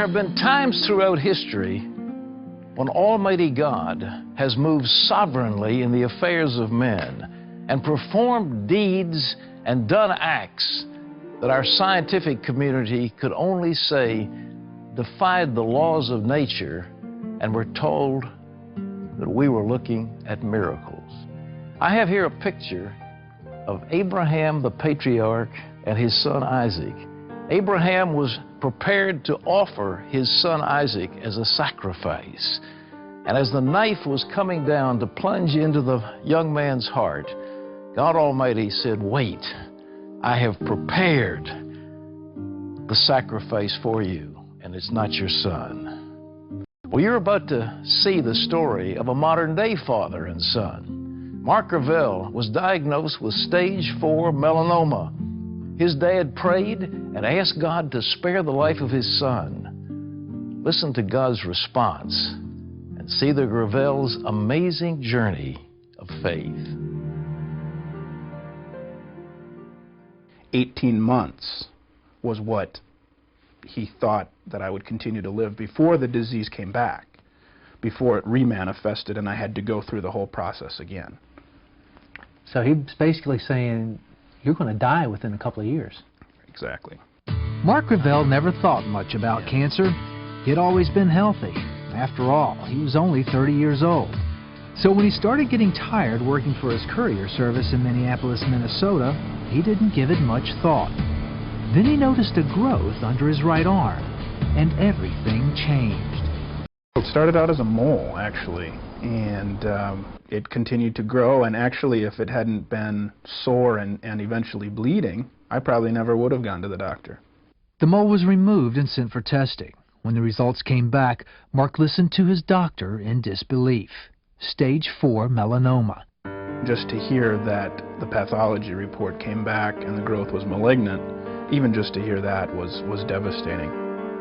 have been times throughout history when Almighty God has moved sovereignly in the affairs of men and performed deeds and done acts that our scientific community could only say defied the laws of nature, and we're told that we were looking at miracles. I have here a picture of Abraham the patriarch and his son Isaac. Abraham was prepared to offer his son Isaac as a sacrifice. And as the knife was coming down to plunge into the young man's heart, God Almighty said, "Wait, I have prepared the sacrifice for you, and it's not your son." Well, you're about to see the story of a modern-day father and son. Mark Gravel was diagnosed with stage 4 melanoma. His dad prayed and asked God to spare the life of his son. Listen to God's response and see the Gravels' amazing journey of faith. 18 months was what he thought that I would continue to live before the disease came back, before it remanifested and I had to go through the whole process again. So he was basically saying, you're going to die within a couple of years. Exactly. Mark Gravel never thought much about cancer. He had always been healthy. After all, he was only 30 years old. So when he started getting tired working for his courier service in Minneapolis, Minnesota, he didn't give it much thought. Then he noticed a growth under his right arm, and everything changed. It started out as a mole, actually, and it continued to grow, and actually if it hadn't been sore and eventually bleeding, I probably never would have gone to the doctor. The mole was removed and sent for testing. When the results came back, Mark listened to his doctor in disbelief. Stage 4 melanoma. Just to hear that the pathology report came back and the growth was malignant, even just to hear that was devastating.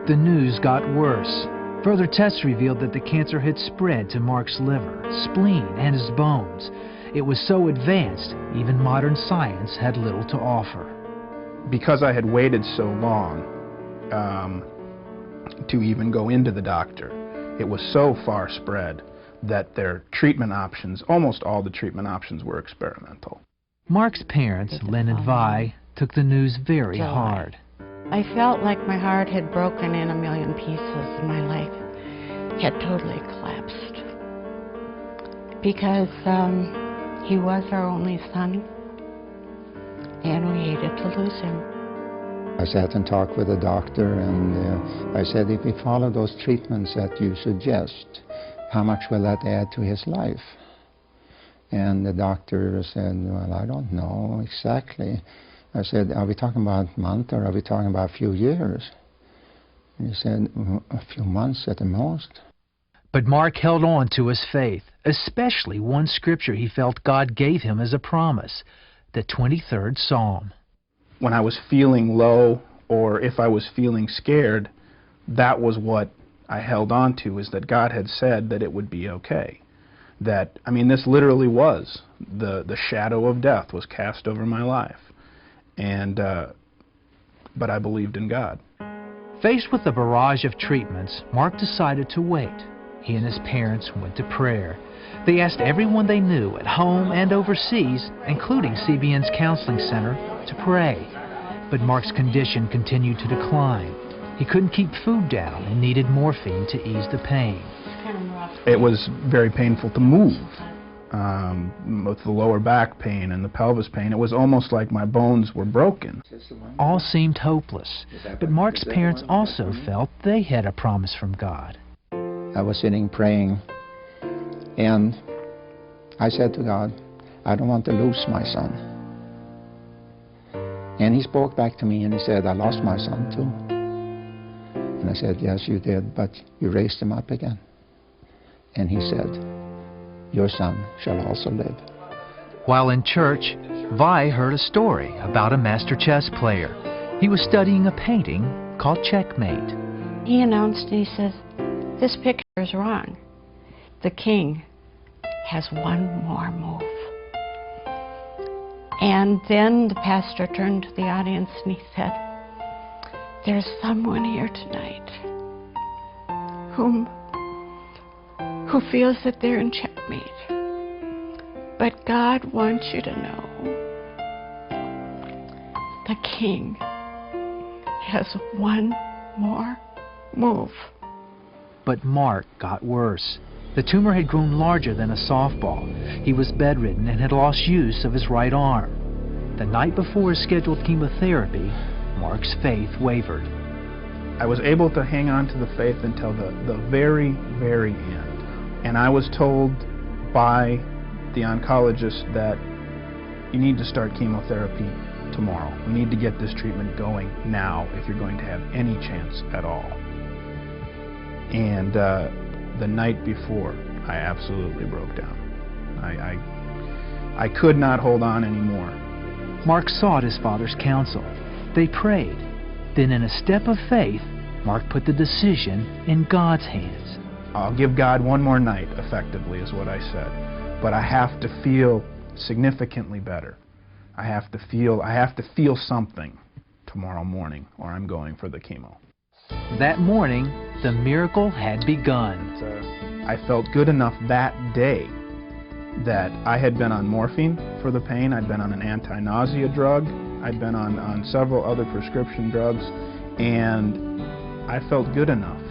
The news got worse. Further tests revealed that the cancer had spread to Mark's liver, spleen, and his bones. It was so advanced, even modern science had little to offer. Because I had waited so long to even go into the doctor, it was so far spread that their treatment options, almost all the treatment options, were experimental. Mark's parents, Lynn and Vi, took the news very hard. I felt like my heart had broken in a million pieces and my life had totally collapsed. Because he was our only son and we hated to lose him. I sat and talked with the doctor and I said, if we follow those treatments that you suggest, how much will that add to his life? And the doctor said, well, I don't know exactly. I said, are we talking about a month or are we talking about a few years? And he said, a few months at the most. But Mark held on to his faith, especially one scripture he felt God gave him as a promise, the 23rd Psalm. When I was feeling low or if I was feeling scared, that was what I held on to, is that God had said that it would be okay. That, I mean, this literally was, the shadow of death was cast over my life. And, but I believed in God. Faced with a barrage of treatments, Mark decided to wait. He and his parents went to prayer. They asked everyone they knew at home and overseas, including CBN's counseling center, to pray. But Mark's condition continued to decline. He couldn't keep food down and needed morphine to ease the pain. It was very painful to move. With the lower back pain and the pelvis pain, it was almost like my bones were broken. All seemed hopeless, but Mark's parents also felt they had a promise from God. I was sitting praying, and I said to God, I don't want to lose my son. And he spoke back to me and he said, I lost my son too. And I said, yes, you did, but you raised him up again. And he said, your son shall also live. While in church, Vi heard a story about a master chess player. He was studying a painting called Checkmate. He announced and he says, this picture is wrong. The king has one more move. And then the pastor turned to the audience and he said, there's someone here tonight who feels that they're in checkmate. But God wants you to know the King has one more move. But Mark got worse. The tumor had grown larger than a softball. He was bedridden and had lost use of his right arm. The night before his scheduled chemotherapy, Mark's faith wavered. I was able to hang on to the faith until the very, very end. And I was told by the oncologist that you need to start chemotherapy tomorrow. We need to get this treatment going now if you're going to have any chance at all. And the night before, I absolutely broke down. I could not hold on anymore. Mark sought his father's counsel. They prayed. Then in a step of faith, Mark put the decision in God's hands. I'll give God one more night, effectively, is what I said. But I have to feel significantly better. I have to feel something tomorrow morning, or I'm going for the chemo. That morning, the miracle had begun. I felt good enough that day that I had been on morphine for the pain. I'd been on an anti-nausea drug. I'd been on several other prescription drugs, and I felt good enough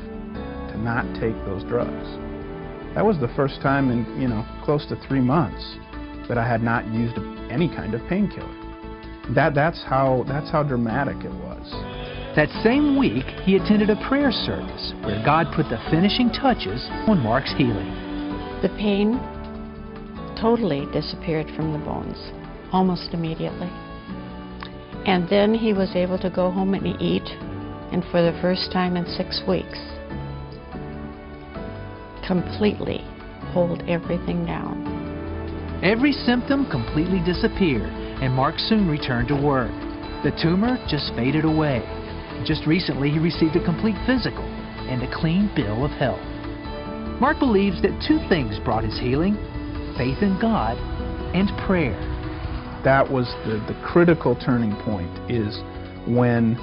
to not take those drugs. That was the first time in, close to 3 months that I had not used any kind of painkiller. That's how dramatic it was. That same week, he attended a prayer service where God put the finishing touches on Mark's healing. The pain totally disappeared from the bones, almost immediately. And then he was able to go home and eat, and for the first time in 6 weeks, completely hold everything down. Every symptom completely disappeared, and Mark soon returned to work. The tumor just faded away. Just recently, he received a complete physical and a clean bill of health. Mark believes that 2 things brought his healing: faith in God and prayer. That was the critical turning point, is when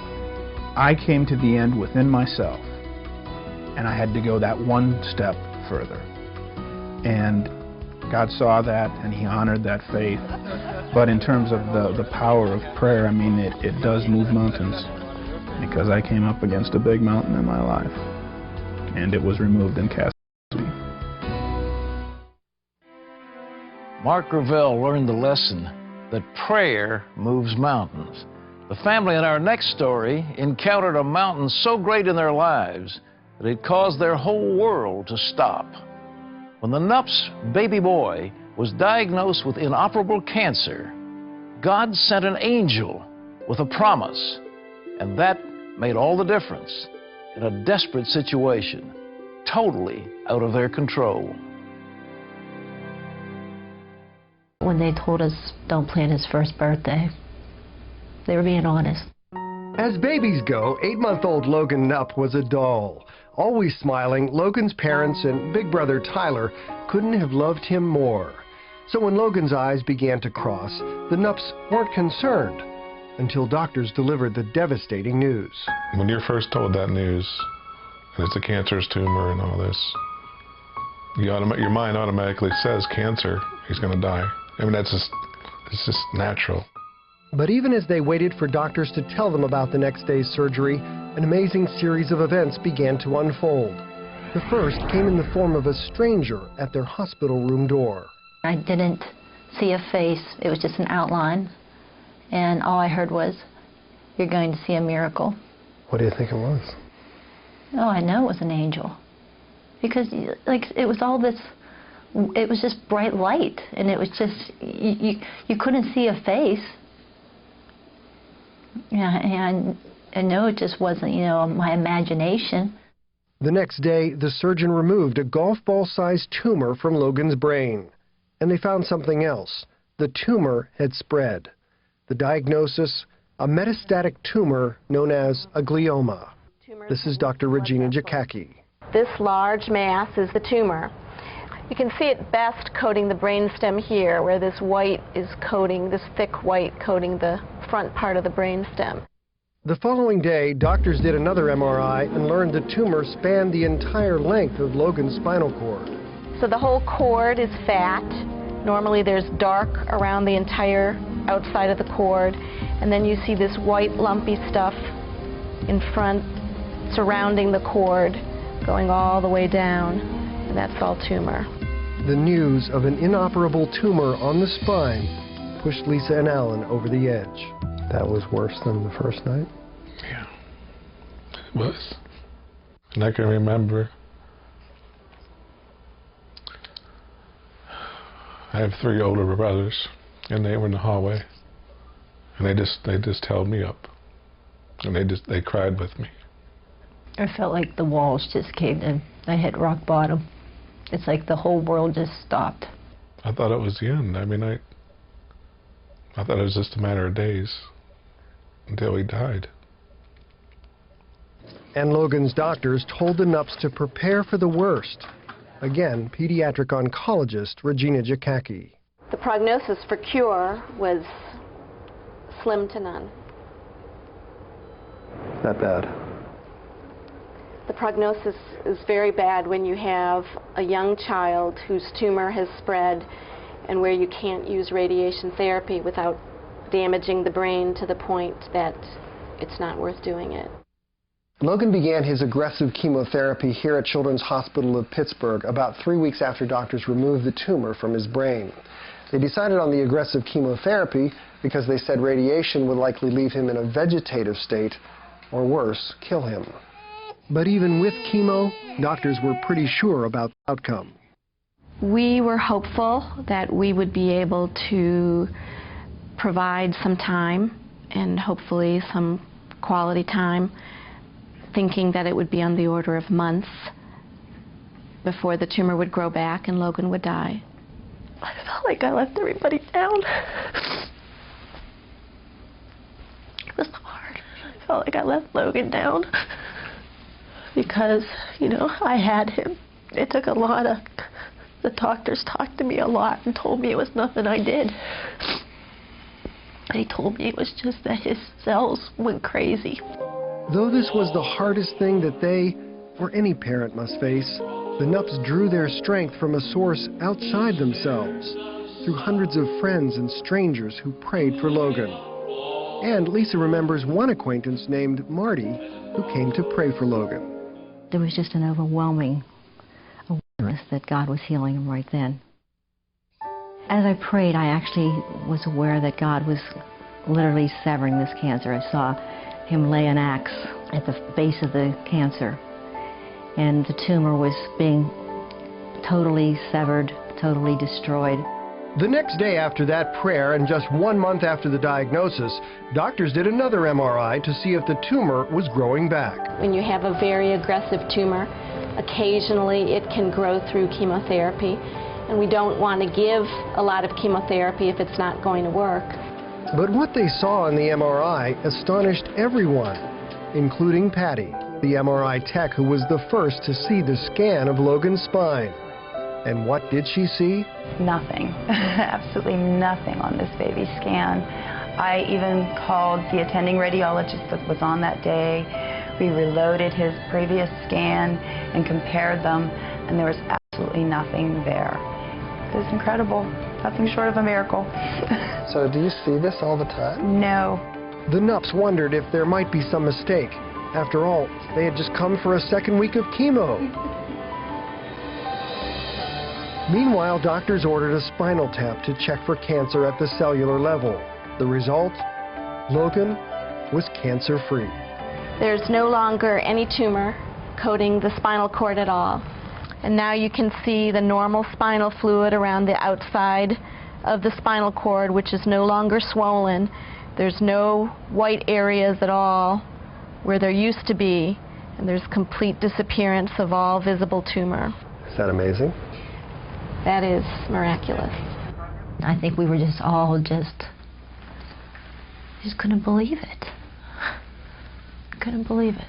I came to the end within myself, and I had to go that one step further. And God saw that, and He honored that faith. But in terms of the power of prayer, I mean, it does move mountains, because I came up against a big mountain in my life, and it was removed and cast. Mark Gravel learned the lesson that prayer moves mountains. The family in our next story encountered a mountain so great in their lives that it caused their whole world to stop. When the Knup's baby boy was diagnosed with inoperable cancer, God sent an angel with a promise, and that made all the difference in a desperate situation, totally out of their control. When they told us don't plan his first birthday, they were being honest. As babies go, 8-month-old Logan Knupp was a doll. Always smiling, Logan's parents and big brother Tyler couldn't have loved him more. So when Logan's eyes began to cross, the Knupps weren't concerned until doctors delivered the devastating news. When you're first told that news, and it's a cancerous tumor and all this, your mind automatically says cancer, he's going to die. I mean, it's just natural. But even as they waited for doctors to tell them about the next day's surgery, an amazing series of events began to unfold. The first came in the form of a stranger at their hospital room door. I didn't see a face. It was just an outline. And all I heard was, "You're going to see a miracle." What do you think it was? Oh, I know it was an angel. Because, it was all this, it was just bright light. And it was just, you couldn't see a face. Yeah, and I know it just wasn't, my imagination. The next day, the surgeon removed a golf ball-sized tumor from Logan's brain. And they found something else. The tumor had spread. The diagnosis, a metastatic tumor known as a glioma. This is Dr. Regina Jakacki. This large mass is the tumor. You can see it best coating the brainstem here, where this white is coating, this thick white coating the front part of the brainstem. The following day, doctors did another MRI and learned the tumor spanned the entire length of Logan's spinal cord. So the whole cord is fat. Normally there's dark around the entire outside of the cord, and then you see this white lumpy stuff in front surrounding the cord going all the way down, and that's all tumor. The news of an inoperable tumor on the spine pushed Lisa and Alan over the edge. That was worse than the first night? Yeah, it was. And I can remember, I have 3 older brothers, and they were in the hallway, and they just held me up, and they cried with me. I felt like the walls just caved in. I hit rock bottom. It's like the whole world just stopped. I thought it was the end. I mean, I thought it was just a matter of days until he died. And Logan's doctors told the Nupps to prepare for the worst. Again, pediatric oncologist Regina Jakacki. The prognosis for cure was slim to none. Not bad. The prognosis is very bad when you have a young child whose tumor has spread and where you can't use radiation therapy without damaging the brain to the point that it's not worth doing it. Logan began his aggressive chemotherapy here at Children's Hospital of Pittsburgh about 3 weeks after doctors removed the tumor from his brain. They decided on the aggressive chemotherapy because they said radiation would likely leave him in a vegetative state, or worse, kill him. But even with chemo, doctors were pretty sure about the outcome. We were hopeful that we would be able to provide some time, and hopefully some quality time, thinking that it would be on the order of months before the tumor would grow back and Logan would die. I felt like I left everybody down. It was hard. I felt like I left Logan down because, you know, I had him. It took a lot of, the doctors talked to me a lot and told me it was nothing I did. They told me it was just that his cells went crazy. Though this was the hardest thing that they, or any parent, must face, the Nupps drew their strength from a source outside themselves, through hundreds of friends and strangers who prayed for Logan. And Lisa remembers one acquaintance named Marty who came to pray for Logan. There was just an overwhelming awareness that God was healing him right then. As I prayed, I actually was aware that God was literally severing this cancer. I saw him lay an axe at the base of the cancer, and the tumor was being totally severed, totally destroyed. The next day after that prayer, and just 1 month after the diagnosis, doctors did another MRI to see if the tumor was growing back. When you have a very aggressive tumor, occasionally it can grow through chemotherapy, and we don't want to give a lot of chemotherapy if it's not going to work. But what they saw in the MRI astonished everyone, including Patty, the MRI tech who was the first to see the scan of Logan's spine. And what did she see? Nothing, absolutely nothing on this baby scan. I even called the attending radiologist that was on that day. We reloaded his previous scan and compared them, and there was absolutely nothing there. It was incredible, nothing short of a miracle. So do you see this all the time? No. The Nupps wondered if there might be some mistake. After all, they had just come for a second week of chemo. Meanwhile, doctors ordered a spinal tap to check for cancer at the cellular level. The result? Logan was cancer-free. There's no longer any tumor coating the spinal cord at all. And now you can see the normal spinal fluid around the outside of the spinal cord, which is no longer swollen. There's no white areas at all where there used to be, and there's complete disappearance of all visible tumor. Is that amazing? That is miraculous. I think we were just all just couldn't believe it. Couldn't believe it.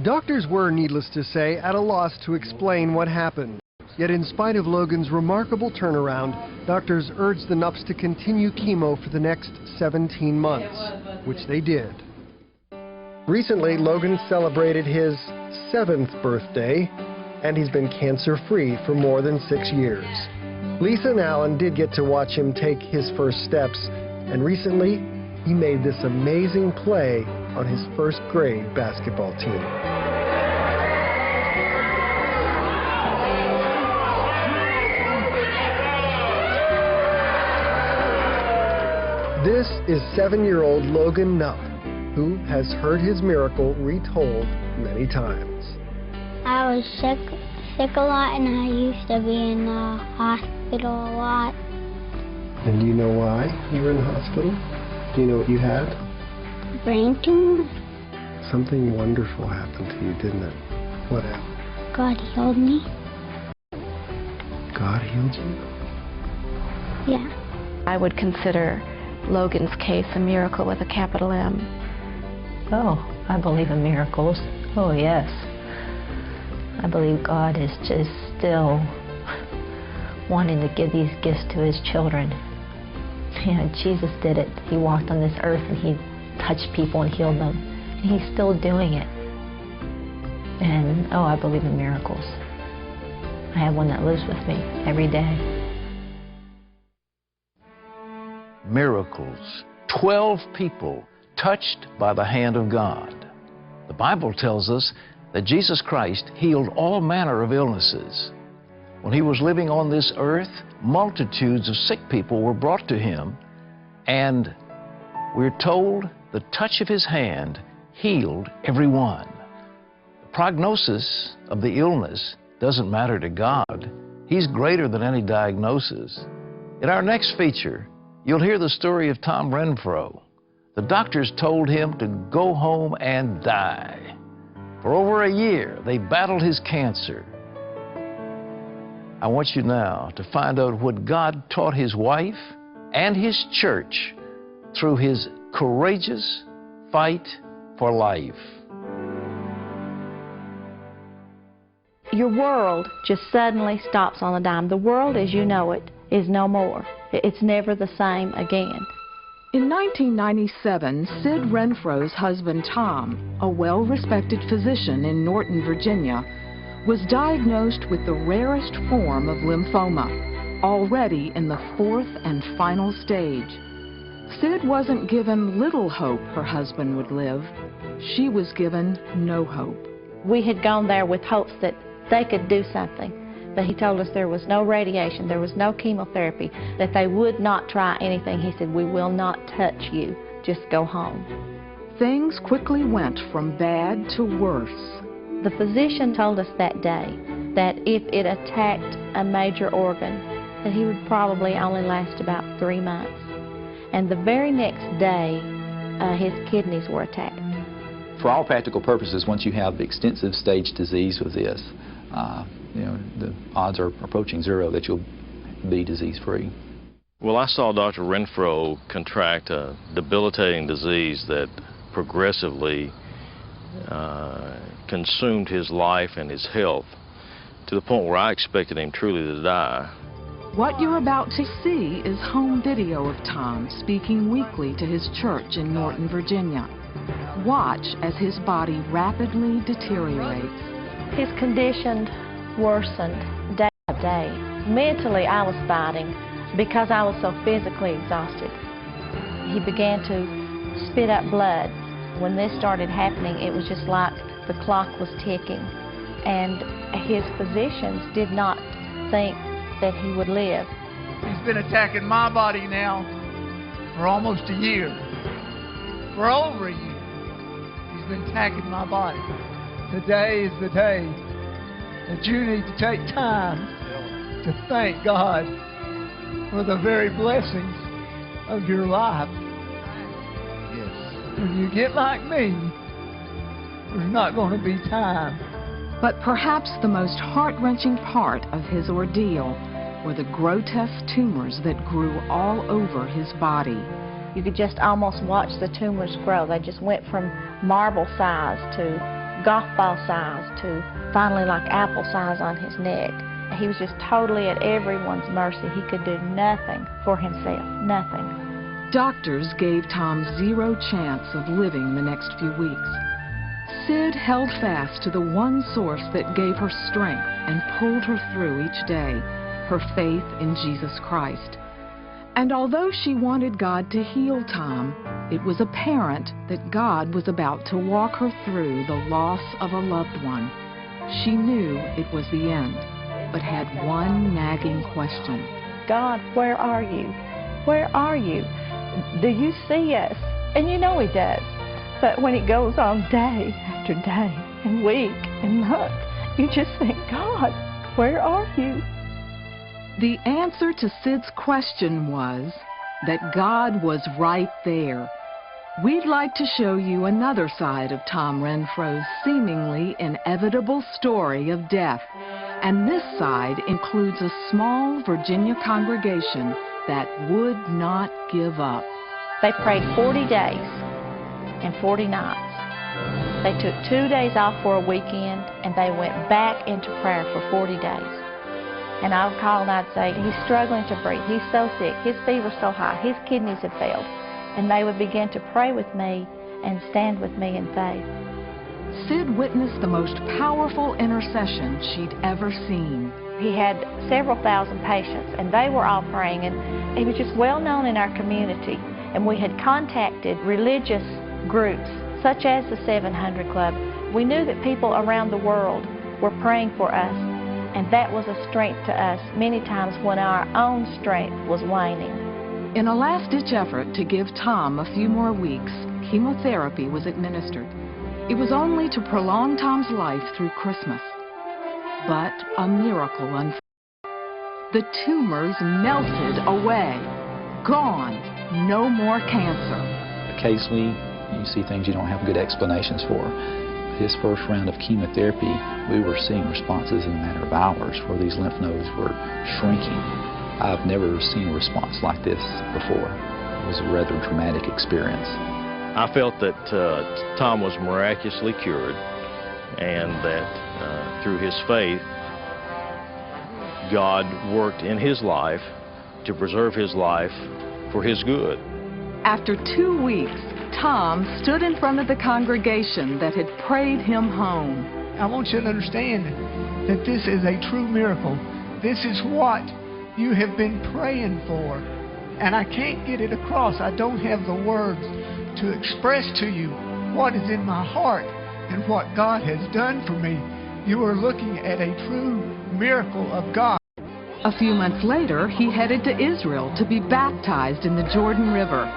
Doctors were, needless to say, at a loss to explain what happened. Yet in spite of Logan's remarkable turnaround, doctors urged the Nupps to continue chemo for the next 17 months, which they did. Recently, Logan celebrated his 7th birthday, and he's been cancer-free for more than 6 years. Lisa and Alan did get to watch him take his first steps, and recently, he made this amazing play on his first grade basketball team. This is 7-year-old Logan Nupp, who has heard his miracle retold many times. I was sick a lot, and I used to be in the hospital a lot. And do you know why you were in the hospital? Do you know what you had? Brain tumor. Something wonderful happened to you, didn't it? What happened? God healed me. God healed you? Yeah. I would consider Logan's case a miracle with a capital M. Oh, I believe in miracles. Oh, yes. I believe God is just still wanting to give these gifts to his children. Yeah, Jesus did it. He walked on this earth and he touched people and healed them. And he's still doing it. And, oh, I believe in miracles. I have one that lives with me every day. Miracles. 12 people touched by the hand of God. The Bible tells us that Jesus Christ healed all manner of illnesses. When he was living on this earth, multitudes of sick people were brought to him, and we're told the touch of his hand healed everyone. The prognosis of the illness doesn't matter to God. He's greater than any diagnosis. In our next feature, you'll hear the story of Tom Renfro. The doctors told him to go home and die. For over a year, they battled his cancer. I want you now to find out what God taught his wife and his church through his courageous fight for life. Your world just suddenly stops on a dime. The world as you know it is no more. It's never the same again. In 1997, Sid Renfro's husband Tom, a well-respected physician in Norton, Virginia, was diagnosed with the rarest form of lymphoma, already in the 4th and final stage. Sid wasn't given little hope her husband would live. She was given no hope. We had gone there with hopes that they could do something. But he told us there was no radiation, there was no chemotherapy, that they would not try anything. He said, we will not touch you, just go home. Things quickly went from bad to worse. The physician told us that day that if it attacked a major organ, that he would probably only last about 3 months. And the very next day, his kidneys were attacked. For all practical purposes, once you have extensive stage disease with this, the odds are approaching 0 that you'll be disease-free. Well, I saw Dr. Renfro contract a debilitating disease that progressively consumed his life and his health to the point where I expected him truly to die. What you're about to see is home video of Tom speaking weekly to his church in Norton, Virginia. Watch as his body rapidly deteriorates. His condition worsened day by day. Mentally, I was fighting because I was so physically exhausted. He began to spit up blood. When this started happening, it was just like the clock was ticking. And his physicians did not think that he would live. He's been attacking my body now for almost a year. For over a year, he's been attacking my body. Today is the day that you need to take time to thank God for the very blessings of your life. Yes. When you get like me, there's not going to be time. But perhaps the most heart-wrenching part of his ordeal were the grotesque tumors that grew all over his body. You could just almost watch the tumors grow. They just went from marble size to golf ball size to finally like apple size on his neck. He was just totally at everyone's mercy. He could do nothing for himself, nothing. Doctors gave Tom 0 chance of living the next few weeks. Sid held fast to the one source that gave her strength and pulled her through each day, her faith in Jesus Christ. And although she wanted God to heal Tom, it was apparent that God was about to walk her through the loss of a loved one. She knew it was the end, but had one nagging question. God, where are you? Where are you? Do you see us? And you know He does. But when it goes on day after day and week and month, you just think, God, where are you? The answer to Sid's question was that God was right there. We'd like to show you another side of Tom Renfro's seemingly inevitable story of death. And this side includes a small Virginia congregation that would not give up. They prayed 40 days and 40 nights. They took 2 days off for a weekend, and they went back into prayer for 40 days. And I would call and I'd say, he's struggling to breathe. He's so sick. His fever's so high. His kidneys have failed. And they would begin to pray with me and stand with me in faith. Sid witnessed the most powerful intercession she'd ever seen. He had several thousand patients, and they were all praying, and he was just well known in our community. And we had contacted religious groups, such as the 700 Club. We knew that people around the world were praying for us, and that was a strength to us many times when our own strength was waning. In a last-ditch effort to give Tom a few more weeks, chemotherapy was administered. It was only to prolong Tom's life through Christmas. But a miracle unfolded. The tumors melted away. Gone. No more cancer. Occasionally, you see things you don't have good explanations for. His first round of chemotherapy, we were seeing responses in a matter of hours where these lymph nodes were shrinking. I've never seen a response like this before. It was a rather dramatic experience. I felt that Tom was miraculously cured, and that through his faith, God worked in his life to preserve his life for his good. After 2 weeks, Tom stood in front of the congregation that had prayed him home. I want you to understand that this is a true miracle. This is what you have been praying for. And I can't get it across. I don't have the words to express to you what is in my heart and what God has done for me. You are looking at a true miracle of God. A few months later, he headed to Israel to be baptized in the Jordan River.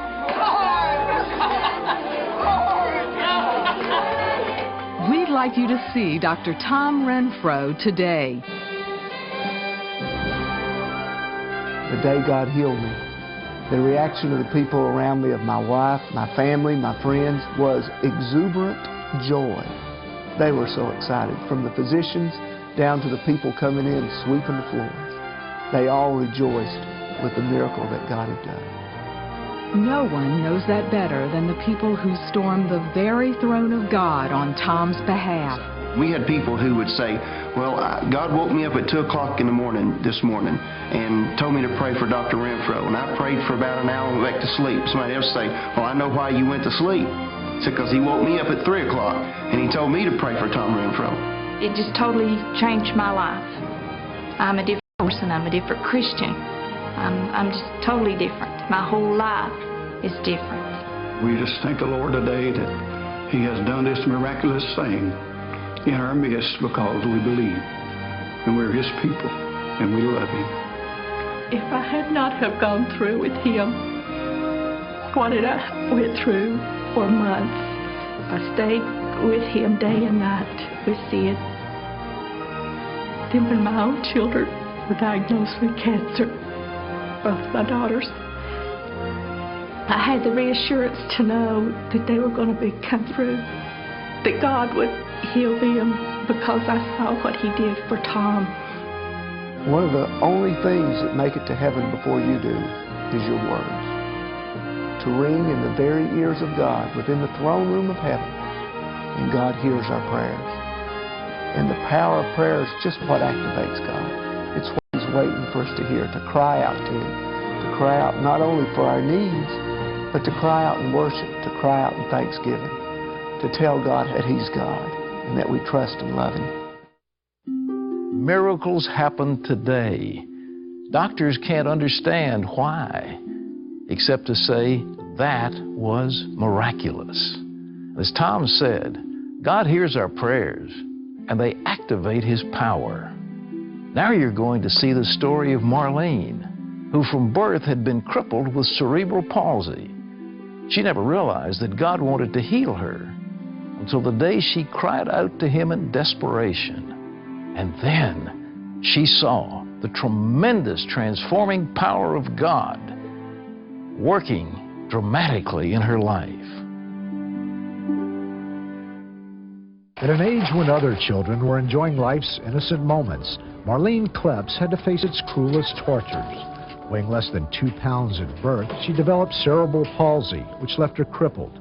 We'd like you to see Dr. Tom Renfro today. The day God healed me, the reaction of the people around me, of my wife, my family, my friends, was exuberant joy. They were so excited, from the physicians down to the people coming in sweeping the floors. They all rejoiced with the miracle that God had done. No one knows that better than the people who stormed the very throne of God on Tom's behalf. We had people who would say, well, God woke me up at 2 o'clock in the morning this morning and told me to pray for Dr. Renfro. And I prayed for about an hour and went back to sleep. Somebody else say, well, I know why you went to sleep. It's because he woke me up at 3 o'clock and he told me to pray for Tom Renfro. It just totally changed my life. I'm a different person. I'm a different Christian. I'm just totally different. My whole life is different. We just thank the Lord today that He has done this miraculous thing in our midst because we believe, and we're His people, and we love Him. If I had not have gone through with Him what I went through for months, I stayed with Him day and night with Sid. Then when my own children were diagnosed with cancer, both my daughters, I had the reassurance to know that they were going to come through, that God would heal them because I saw what He did for Tom. One of the only things that make it to heaven before you do is your words. To ring in the very ears of God within the throne room of heaven, and God hears our prayers. And the power of prayer is just what activates God. It's what He's waiting for us to hear, to cry out to Him, to cry out not only for our needs, but to cry out in worship, to cry out in thanksgiving. to tell God that He's God and that we trust and love Him. Miracles happen today. Doctors can't understand why, except to say that was miraculous. As Tom said, God hears our prayers, and they activate His power. Now you're going to see the story of Marlene, who from birth had been crippled with cerebral palsy. She never realized that God wanted to heal her until the day she cried out to Him in desperation. And then she saw the tremendous transforming power of God working dramatically in her life. At an age when other children were enjoying life's innocent moments, Marlene Kleps had to face its cruelest tortures. Weighing less than 2 pounds at birth, she developed cerebral palsy, which left her crippled.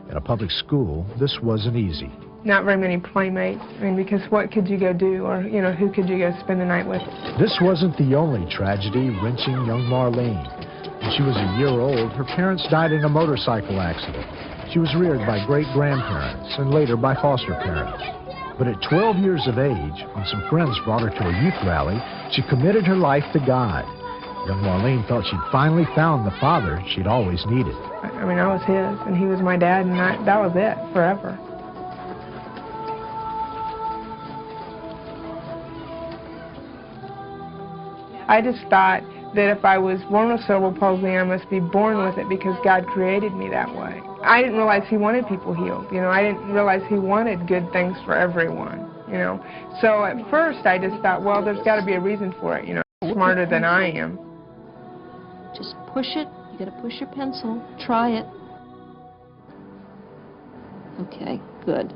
At a public school, this wasn't easy. Not very many playmates. I mean, because what could you go do, or, you know, who could you go spend the night with? This wasn't the only tragedy wrenching young Marlene. When she was a year old, her parents died in a motorcycle accident. She was reared by great-grandparents and later by foster parents. But at 12 years of age, when some friends brought her to a youth rally, she committed her life to God. Young Marlene felt she'd finally found the father she'd always needed. I mean, I was his, and he was my dad, and that was it, forever. I just thought that if I was born with cerebral palsy, I must be born with it because God created me that way. I didn't realize He wanted people healed, you know. I didn't realize He wanted good things for everyone, you know. So at first I just thought, well, there's got to be a reason for it, you know. Smarter than I am. Just push it. You got to push your pencil. Try it. Okay, good.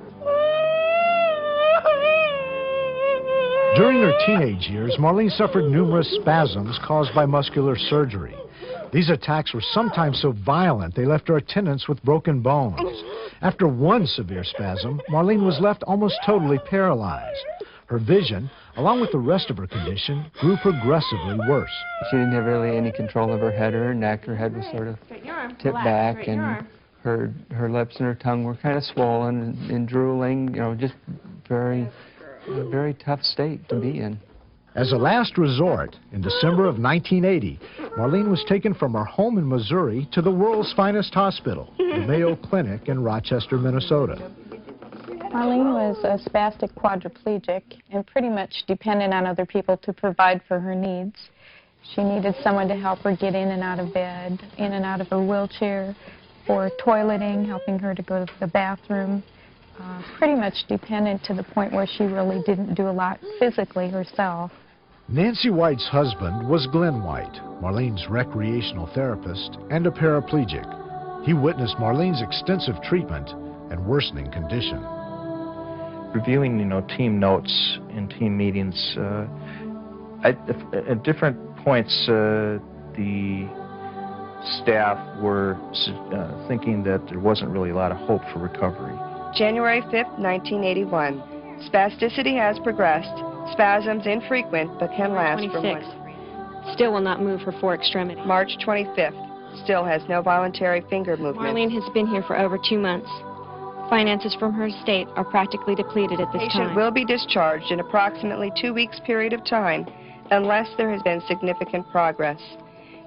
During her teenage years, Marlene suffered numerous spasms caused by muscular surgery. These attacks were sometimes so violent they left her attendants with broken bones. After one severe spasm, Marlene was left almost totally paralyzed. Her vision, along with the rest of her condition, grew progressively worse. She didn't have really any control of her head or her neck. Her head was sort of tipped back, and her lips and her tongue were kind of swollen and drooling, you know, just a very tough state to be in. As a last resort, in December of 1980, Marlene was taken from her home in Missouri to the world's finest hospital, the Mayo Clinic in Rochester, Minnesota. Marlene was a spastic quadriplegic and pretty much dependent on other people to provide for her needs. She needed someone to help her get in and out of bed, in and out of her wheelchair, for toileting, helping her to go to the bathroom. Pretty much dependent to the point where she really didn't do a lot physically herself. Nancy White's husband was Glenn White, Marlene's recreational therapist and a paraplegic. He witnessed Marlene's extensive treatment and worsening condition. Reviewing, team notes in team meetings, at different points, the staff were thinking that there wasn't really a lot of hope for recovery. January 5th, 1981. Spasticity has progressed. Spasms infrequent, but can last for months. Still will not move her 4 extremities. March 25th. Still has no voluntary finger movement. Marlene has been here for over 2 months. Finances from her estate are practically depleted at this time. Patient will be discharged in approximately 2 weeks period of time unless there has been significant progress.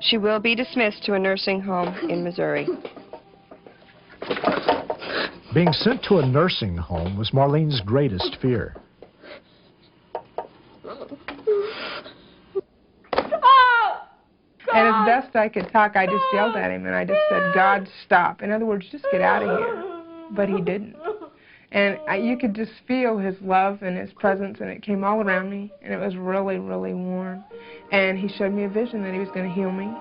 She will be dismissed to a nursing home in Missouri. Being sent to a nursing home was Marlene's greatest fear. And as best I could talk, I just yelled at him and I just said, God, stop. In other words, just get out of here. But he didn't. And you could just feel his love and his presence, and it came all around me, and it was really, really warm. And he showed me a vision that he was going to heal me.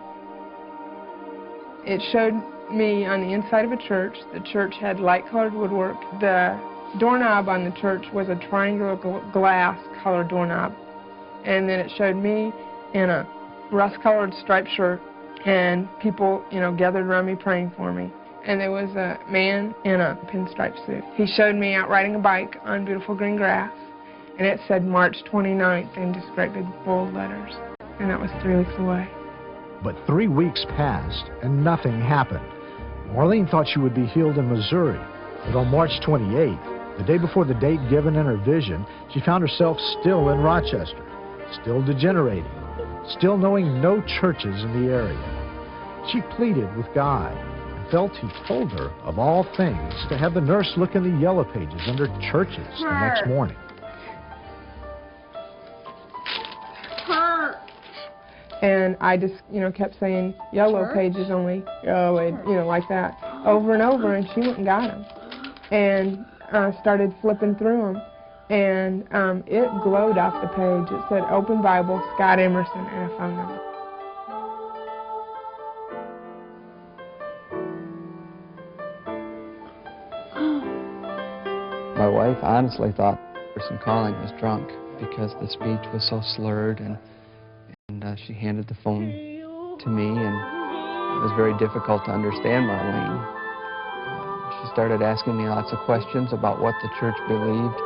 It showed me on the inside of a church. The church had light-colored woodwork. The doorknob on the church was a triangular glass-colored doorknob. And then it showed me in a rust-colored striped shirt, and people, gathered around me praying for me. And there was a man in a pinstripe suit. He showed me out riding a bike on beautiful green grass, and it said March 29th in just great big bold letters. And that was 3 weeks away. But 3 weeks passed, and nothing happened. Marlene thought she would be healed in Missouri, But on March 28th, the day before the date given in her vision, she found herself still in Rochester, still degenerating, still knowing no churches in the area. She pleaded with God and felt He told her, of all things, to have the nurse look in the yellow pages under churches the next morning. And I just, kept saying, yellow pages only, like that, over and over, and she went and got them. And started flipping through them, and it glowed off the page. It said, Open Bible, Scott Emerson, and a phone number. My wife honestly thought the person calling was drunk because the speech was so slurred, and she handed the phone to me, and it was very difficult to understand Marlene. She started asking me lots of questions about what the church believed,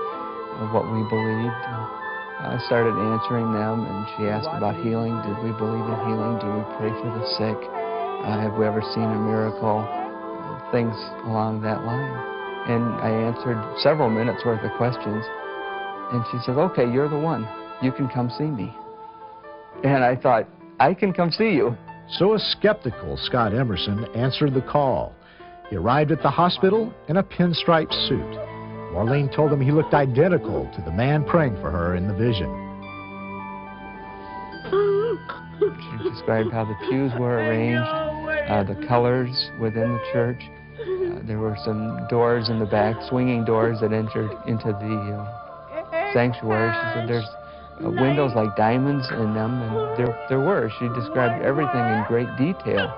what we believed. And I started answering them, and she asked about healing. Did we believe in healing? Do we pray for the sick? Have we ever seen a miracle? Things along that line. And I answered several minutes worth of questions, and she said, okay, you're the one. You can come see me. And I thought, I can come see you. So a skeptical Scott Emerson answered the call. He arrived at the hospital in a pinstripe suit. Marlene told him he looked identical to the man praying for her in the vision. She described how the pews were arranged, the colors within the church. There were some doors in the back, swinging doors that entered into the sanctuary. She said there's windows like diamonds in them, and there were. She described everything in great detail,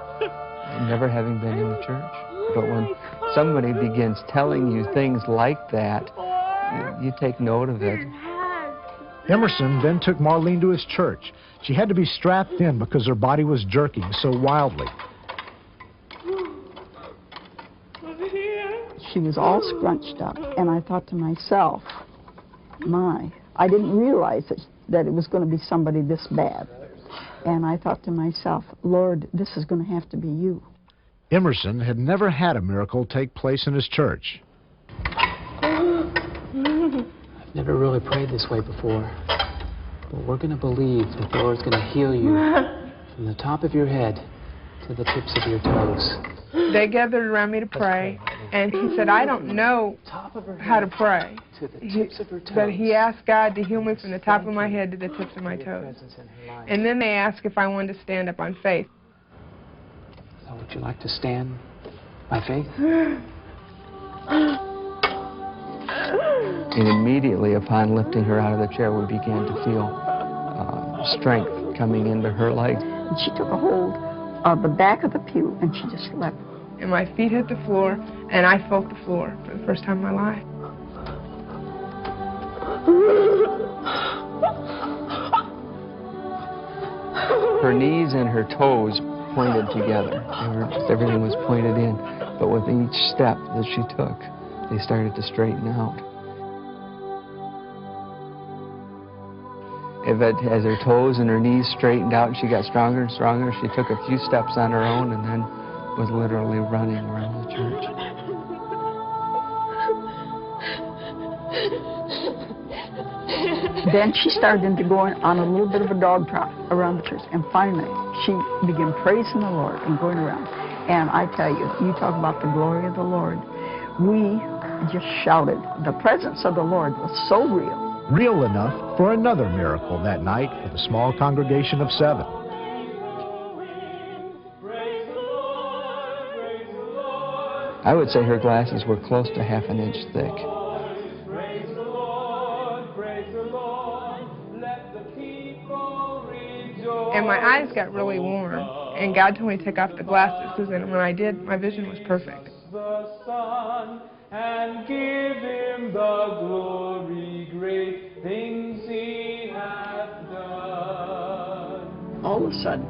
never having been in the church. But when somebody begins telling you things like that, you take note of it. Emerson then took Marlene to his church. She had to be strapped in because her body was jerking so wildly. She was all scrunched up, and I thought to myself, I didn't realize that it was going to be somebody this bad. And I thought to myself, Lord, this is going to have to be you. Emerson had never had a miracle take place in his church. I've never really prayed this way before, but we're going to believe that the Lord's going to heal you from the top of your head to the tips of your toes. They gathered around me to pray, and he said, I don't know how to pray. But he asked God to heal me from the top of my head to the tips of my toes. And then they asked if I wanted to stand up on faith. So would you like to stand by faith? And immediately upon lifting her out of the chair, we began to feel strength coming into her legs. And she took a hold of the back of the pew, and she just leapt. And my feet hit the floor, and I felt the floor for the first time in my life. Her knees and her toes pointed together. Everything was pointed in. But with each step that she took, they started to straighten out. As her toes and her knees straightened out and she got stronger and stronger, she took a few steps on her own and then was literally running around the church. Then she started to go on a little bit of a dog trot around the church, and finally she began praising the Lord and going around. And I tell you, you talk about the glory of the Lord. We just shouted. The presence of the Lord was so real. Real enough for another miracle that night for the small congregation of 7. I would say her glasses were close to ½ an inch thick. And my eyes got really warm, and God told me to take off the glasses, and when I did, my vision was perfect. And give him the glory, great things he hath done. All of a sudden,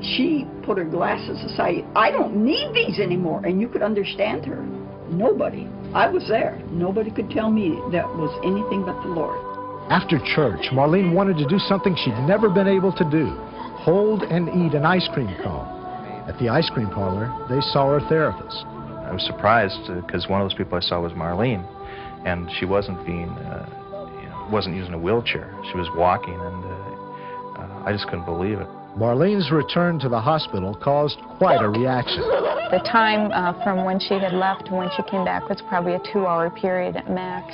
she put her glasses aside. I don't need these anymore, and you could understand her. Nobody. I was there. Nobody could tell me that was anything but the Lord. After church, Marlene wanted to do something she'd never been able to do, hold and eat an ice cream cone. At the ice cream parlor, they saw her therapist. I was surprised because one of those people I saw was Marlene, and she wasn't wasn't using a wheelchair. She was walking, and I just couldn't believe it. Marlene's return to the hospital caused quite a reaction. The time from when she had left to when she came back was probably a 2-hour period at max,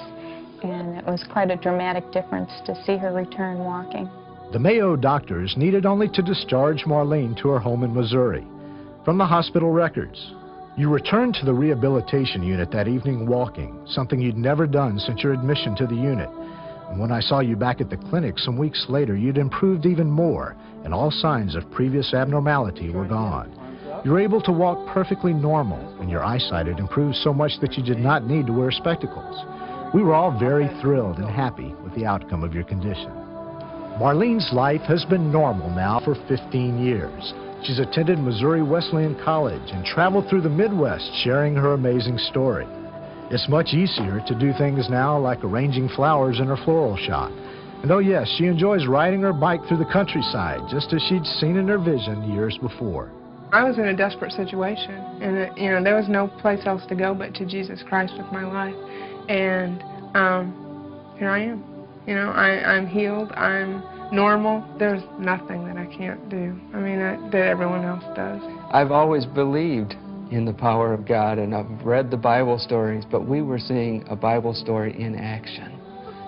and it was quite a dramatic difference to see her return walking. The Mayo doctors needed only to discharge Marlene to her home in Missouri. From the hospital records, you returned to the rehabilitation unit that evening walking, something you'd never done since your admission to the unit. And when I saw you back at the clinic some weeks later, you'd improved even more, and all signs of previous abnormality were gone. You were able to walk perfectly normal, and your eyesight had improved so much that you did not need to wear spectacles. We were all very thrilled and happy with the outcome of your condition. Marlene's life has been normal now for 15 years. She's attended Missouri Wesleyan College and traveled through the Midwest sharing her amazing story. It's much easier to do things now like arranging flowers in her floral shop. And oh yes, she enjoys riding her bike through the countryside, just as she'd seen in her vision years before. I was in a desperate situation, and there was no place else to go but to Jesus Christ with my life. And here I am. I'm healed. I'm normal. There's nothing that I can't do. I mean, that everyone else does. I've always believed in the power of God, and I've read the Bible stories, but we were seeing a Bible story in action.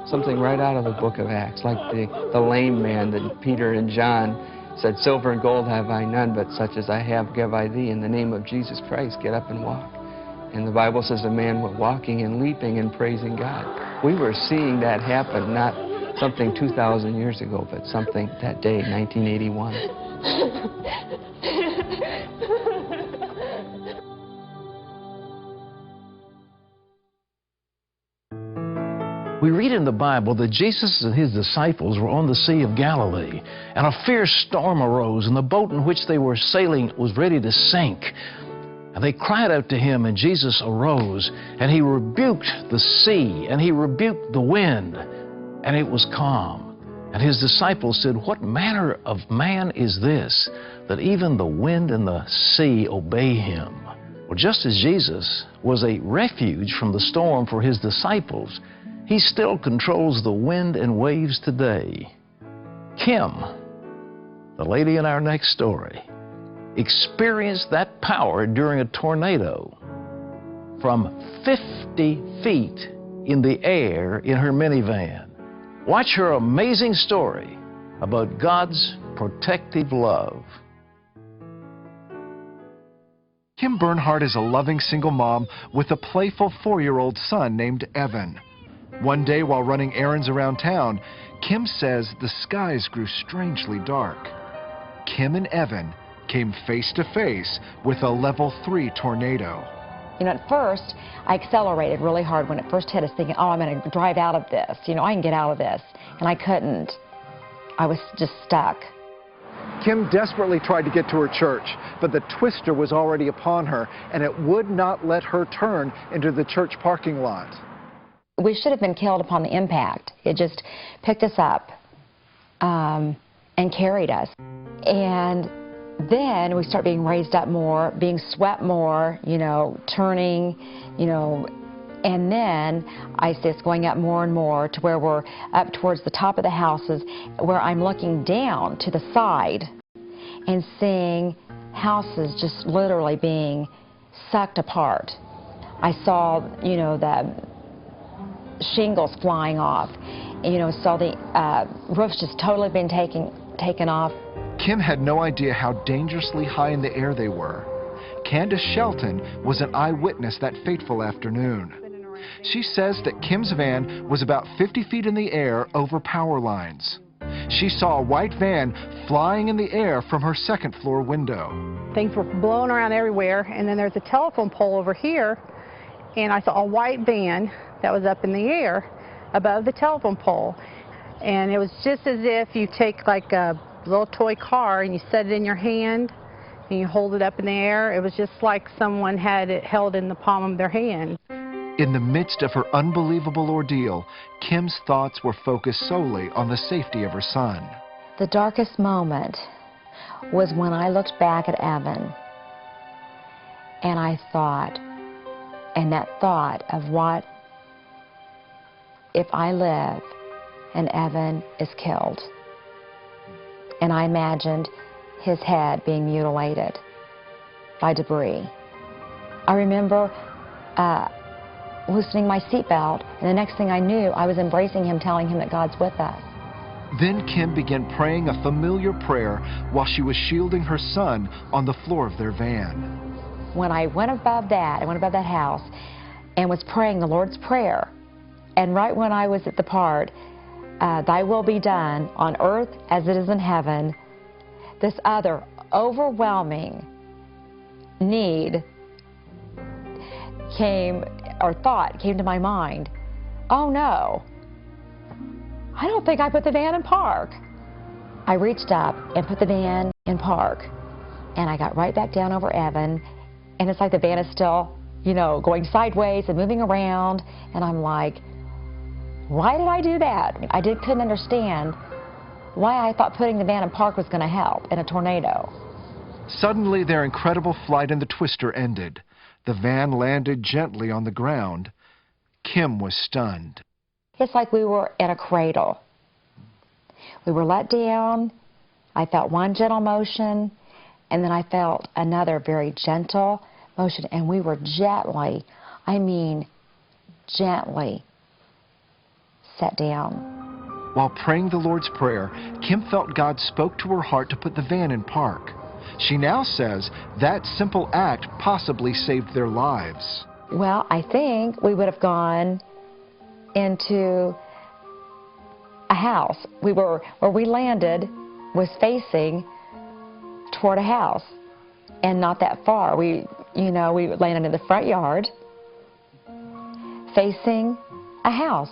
Something right out of the book of Acts, like the lame man that Peter and John said, "Silver and gold have I none, but such as I have give I thee. In the name of Jesus Christ, get up and walk." And the Bible says the man went walking and leaping and praising God. We were seeing that happen, not something 2,000 years ago, but something that day, 1981. We read in the Bible that Jesus and his disciples were on the Sea of Galilee, and a fierce storm arose, and the boat in which they were sailing was ready to sink. And they cried out to him, and Jesus arose, and he rebuked the sea, and he rebuked the wind, and it was calm. And his disciples said, "What manner of man is this, that even the wind and the sea obey him?" Well, just as Jesus was a refuge from the storm for his disciples, he still controls the wind and waves today. Kim, the lady in our next story, experienced that power during a tornado from 50 feet in the air in her minivan. Watch her amazing story about God's protective love. Kim Bernhardt is a loving single mom with a playful 4-year-old son named Evan. One day while running errands around town, Kim says the skies grew strangely dark. Kim and Evan came face to face with a level 3 tornado. At first, I accelerated really hard when it first hit us, thinking, oh, I'm going to drive out of this. I can get out of this. And I couldn't. I was just stuck. Kim desperately tried to get to her church, but the twister was already upon her, and it would not let her turn into the church parking lot. We should have been killed upon the impact. It just picked us up and carried us. And then we start being raised up more, being swept more, turning, and then I see us going up more and more to where we're up towards the top of the houses, where I'm looking down to the side and seeing houses just literally being sucked apart. I saw, the shingles flying off, saw the roofs just totally been taken off. Kim had no idea how dangerously high in the air they were. Candace Shelton was an eyewitness that fateful afternoon. She says that Kim's van was about 50 feet in the air over power lines. She saw a white van flying in the air from her second floor window. Things were blowing around everywhere, and then there's a telephone pole over here, and I saw a white van that was up in the air above the telephone pole. And it was just as if you take like a little toy car and you set it in your hand and you hold it up in the air. It was just like someone had it held in the palm of their hand. In the midst of her unbelievable ordeal, Kim's thoughts were focused solely on the safety of her son. The darkest moment was when I looked back at Evan and I thought, And that thought of what if I live and Evan is killed? And I imagined his head being mutilated by debris. I remember loosening my seatbelt, and the next thing I knew, I was embracing him, telling him that God's with us. Then Kim began praying a familiar prayer while she was shielding her son on the floor of their van. When I went above that house and was praying the Lord's Prayer, and right when I was at the part, thy will be done on earth as it is in heaven, this other overwhelming need thought came to my mind. Oh no, I don't think I put the van in park. I reached up and put the van in park, and I got right back down over Evan, and it's like the van is still, you know, going sideways and moving around, and I'm like, why did I do that? I couldn't understand why I thought putting the van in park was going to help in a tornado. Suddenly, their incredible flight in the Twister ended. The van landed gently on the ground. Kim was stunned. It's like we were in a cradle. We were let down. I felt one gentle motion, and then I felt another very gentle motion, and we were gently, I mean gently, set down. While praying the Lord's Prayer, Kim felt God spoke to her heart to put the van in park. She now says that simple act possibly saved their lives. Well, I think we would have gone into a house. Where we landed was facing toward a house, and not that far. We landed in the front yard facing a house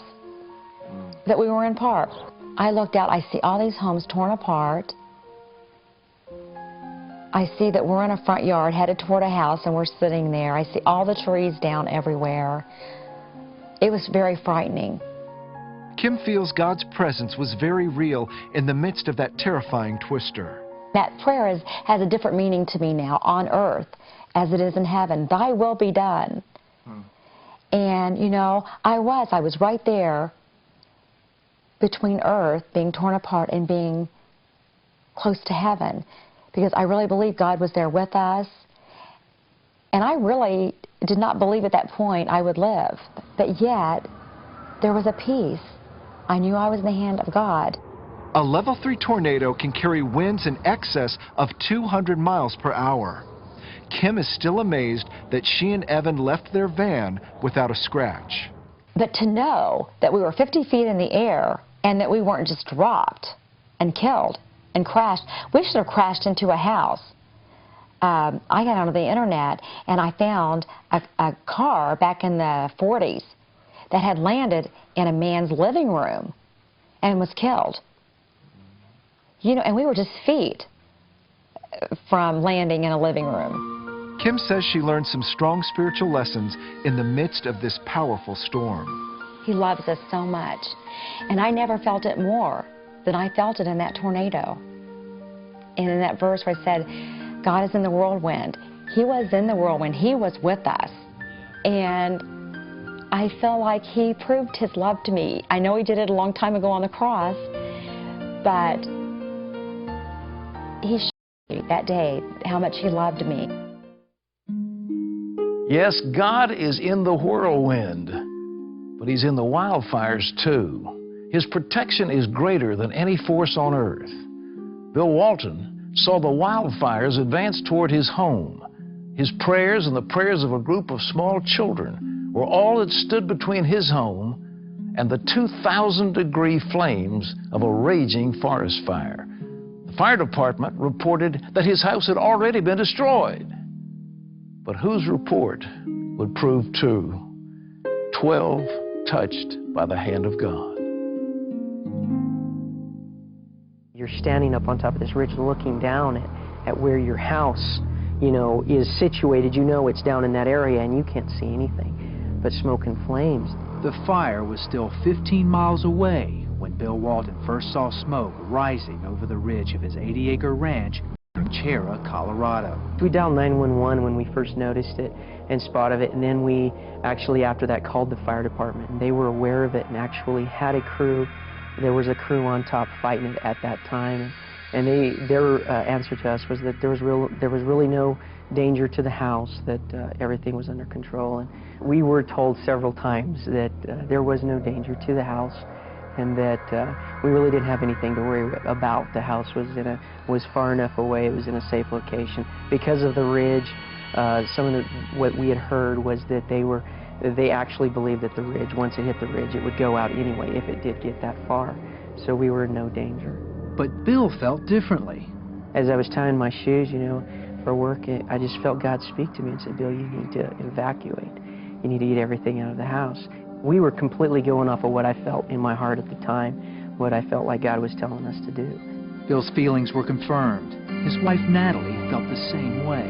that we were in park. I looked out, I see all these homes torn apart. I see that we're in a front yard headed toward a house, and we're sitting there. I see all the trees down everywhere. It was very frightening. Kim feels God's presence was very real in the midst of that terrifying Twister. That prayer has a different meaning to me now, on earth as it is in heaven. Thy will be done. And, you know, I was right there between earth being torn apart and being close to heaven, because I really believe God was there with us. And I really did not believe at that point I would live. But yet, there was a peace. I knew I was in the hand of God. A level 3 tornado can carry winds in excess of 200 miles per hour. Kim is still amazed that she and Evan left their van without a scratch. But to know that we were 50 feet in the air and that we weren't just dropped and killed and crashed. We should have crashed into a house. I got onto the internet and I found a car back in the 40s that had landed in a man's living room and was killed. You know, and we were just feet from landing in a living room. Kim says she learned some strong spiritual lessons in the midst of this powerful storm. He loves us so much, and I never felt it more than I felt it in that tornado. And in that verse where it said, God is in the whirlwind. He was in the whirlwind. He was with us. And I feel like he proved his love to me. I know he did it a long time ago on the cross, but he showed me that day how much he loved me. Yes, God is in the whirlwind, but he's in the wildfires too. His protection is greater than any force on earth. Bill Walton saw the wildfires advance toward his home. His prayers and the prayers of a group of small children were all that stood between his home and the 2,000-degree flames of a raging forest fire. The fire department reported that his house had already been destroyed. But whose report would prove true? 12 touched by the hand of God. You're standing up on top of this ridge looking down at where your house, you know, is situated. You know it's down in that area and you can't see anything but smoke and flames. The fire was still 15 miles away when Bill Walton first saw smoke rising over the ridge of his 80-acre ranch Chera, Colorado. We dialed 911 when we first noticed it and spotted it, and then we actually, after that, called the fire department. And they were aware of it and actually had a crew. There was a crew on top fighting it at that time. And their answer to us was that there was really no danger to the house, that everything was under control. And we were told several times that there was no danger to the house, and that we really didn't have anything to worry about. The house was far enough away, it was in a safe location. Because of the ridge, what we had heard was that they actually believed that the ridge, once it hit the ridge, it would go out anyway if it did get that far. So we were in no danger. But Bill felt differently. As I was tying my shoes, for work, I just felt God speak to me and said, Bill, you need to evacuate. You need to get everything out of the house. We were completely going off of what I felt in my heart at the time, what I felt like God was telling us to do. Bill's feelings were confirmed. His wife, Natalie, felt the same way.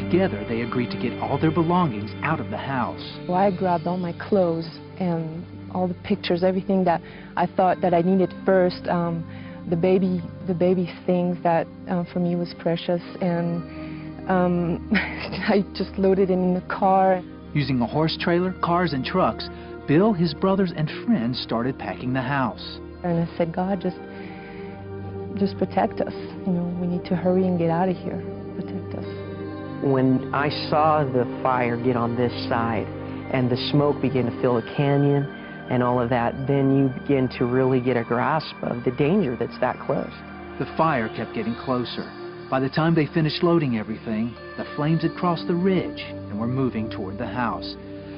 Together, they agreed to get all their belongings out of the house. Well, I grabbed all my clothes and all the pictures, everything that I thought that I needed first. The baby things that for me was precious, and I just loaded it in the car. Using a horse trailer, cars, and trucks, Bill, his brothers, and friends started packing the house. And I said, God, just protect us. We need to hurry and get out of here. Protect us. When I saw the fire get on this side and the smoke begin to fill the canyon and all of that, then you begin to really get a grasp of the danger that's that close. The fire kept getting closer. By the time they finished loading everything, the flames had crossed the ridge and were moving toward the house.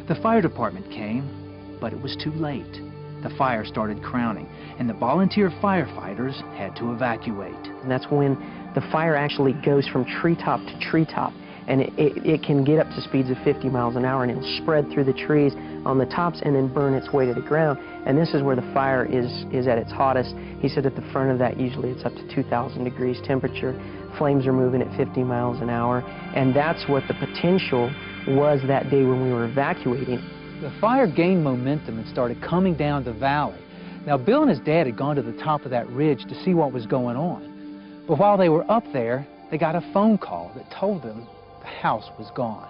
The fire department came, but it was too late. The fire started crowning, and the volunteer firefighters had to evacuate. And that's when the fire actually goes from treetop to treetop, and it can get up to speeds of 50 miles an hour, and it'll spread through the trees on the tops and then burn its way to the ground. And this is where the fire is at its hottest. He said at the front of that, usually it's up to 2,000 degrees temperature. Flames are moving at 50 miles an hour, and that's what the potential was that day when we were evacuating. The fire gained momentum and started coming down the valley. Now, Bill and his dad had gone to the top of that ridge to see what was going on. But while they were up there, they got a phone call that told them the house was gone.